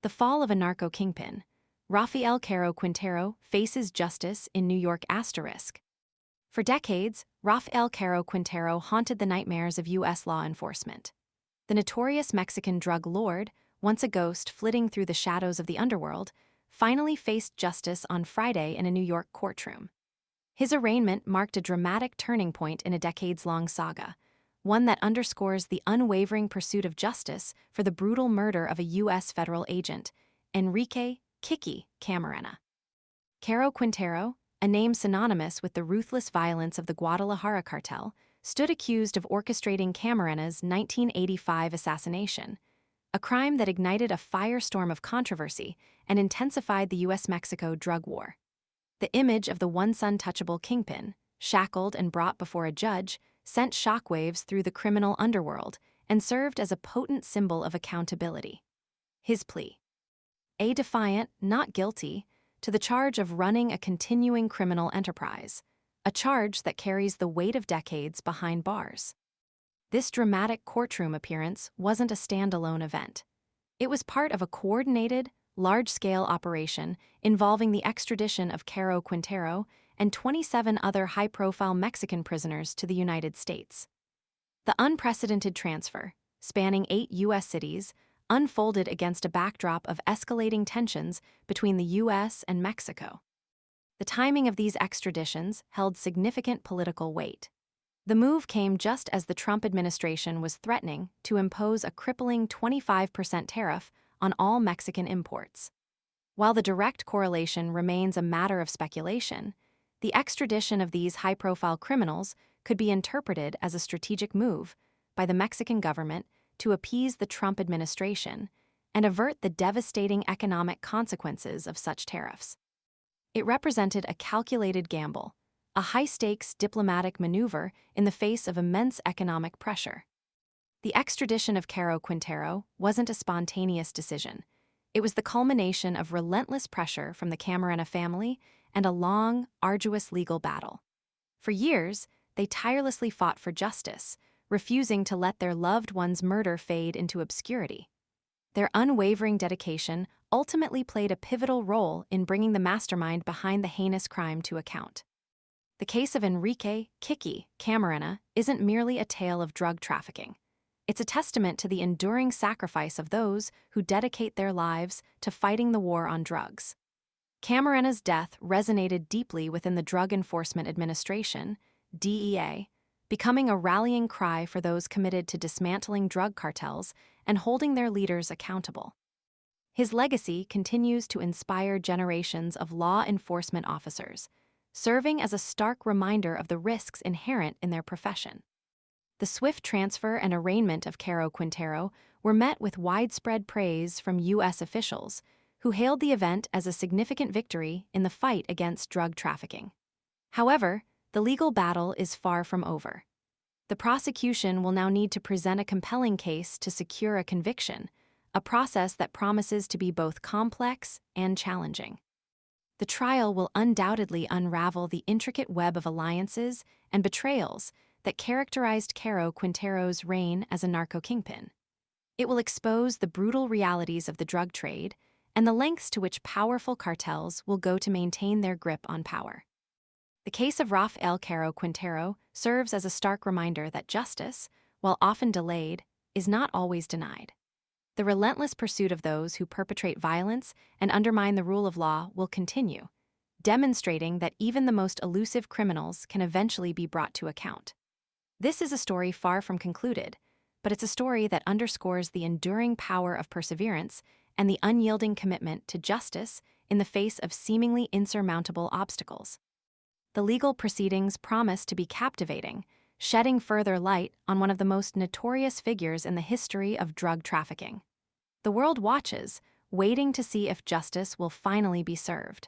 The fall of a narco kingpin. Rafael Caro Quintero faces justice in New York ***. For decades, Rafael Caro Quintero haunted the nightmares of U.S. law enforcement. The notorious Mexican drug lord, once a ghost flitting through the shadows of the underworld, finally faced justice on Friday in a New York courtroom. His arraignment marked a dramatic turning point in a decades-long saga, one that underscores the unwavering pursuit of justice for the brutal murder of a U.S. federal agent, Enrique "Kiki" Camarena. Caro Quintero, a name synonymous with the ruthless violence of the Guadalajara cartel, stood accused of orchestrating Camarena's 1985 assassination, a crime that ignited a firestorm of controversy and intensified the U.S.-Mexico drug war. The image of the once untouchable kingpin, shackled and brought before a judge, sent shockwaves through the criminal underworld and served as a potent symbol of accountability. His plea: a defiant, not guilty, to the charge of running a continuing criminal enterprise, a charge that carries the weight of decades behind bars. This dramatic courtroom appearance wasn't a standalone event. It was part of a coordinated, large-scale operation involving the extradition of Caro Quintero and 27 other high-profile Mexican prisoners to the United States. The unprecedented transfer, spanning 8 U.S. cities, unfolded against a backdrop of escalating tensions between the U.S. and Mexico. The timing of these extraditions held significant political weight. The move came just as the Trump administration was threatening to impose a crippling 25% tariff on all Mexican imports. While the direct correlation remains a matter of speculation, the extradition of these high-profile criminals could be interpreted as a strategic move by the Mexican government to appease the Trump administration and avert the devastating economic consequences of such tariffs. It represented a calculated gamble, a high-stakes diplomatic maneuver in the face of immense economic pressure. The extradition of Caro Quintero wasn't a spontaneous decision. It was the culmination of relentless pressure from the Camarena family and a long, arduous legal battle. For years, they tirelessly fought for justice, refusing to let their loved one's murder fade into obscurity. Their unwavering dedication ultimately played a pivotal role in bringing the mastermind behind the heinous crime to account. The case of Enrique "Kiki" Camarena isn't merely a tale of drug trafficking. It's a testament to the enduring sacrifice of those who dedicate their lives to fighting the war on drugs. Camarena's death resonated deeply within the Drug Enforcement Administration, DEA, becoming a rallying cry for those committed to dismantling drug cartels and holding their leaders accountable. His legacy continues to inspire generations of law enforcement officers, serving as a stark reminder of the risks inherent in their profession. The swift transfer and arraignment of Caro Quintero were met with widespread praise from U.S. officials, who hailed the event as a significant victory in the fight against drug trafficking. However, the legal battle is far from over. The prosecution will now need to present a compelling case to secure a conviction, a process that promises to be both complex and challenging. The trial will undoubtedly unravel the intricate web of alliances and betrayals that characterized Caro Quintero's reign as a narco kingpin. It will expose the brutal realities of the drug trade and the lengths to which powerful cartels will go to maintain their grip on power. The case of Rafael Caro Quintero serves as a stark reminder that justice, while often delayed, is not always denied. The relentless pursuit of those who perpetrate violence and undermine the rule of law will continue, demonstrating that even the most elusive criminals can eventually be brought to account. This is a story far from concluded, but it's a story that underscores the enduring power of perseverance and the unyielding commitment to justice in the face of seemingly insurmountable obstacles. The legal proceedings promise to be captivating, shedding further light on one of the most notorious figures in the history of drug trafficking. The world watches, waiting to see if justice will finally be served.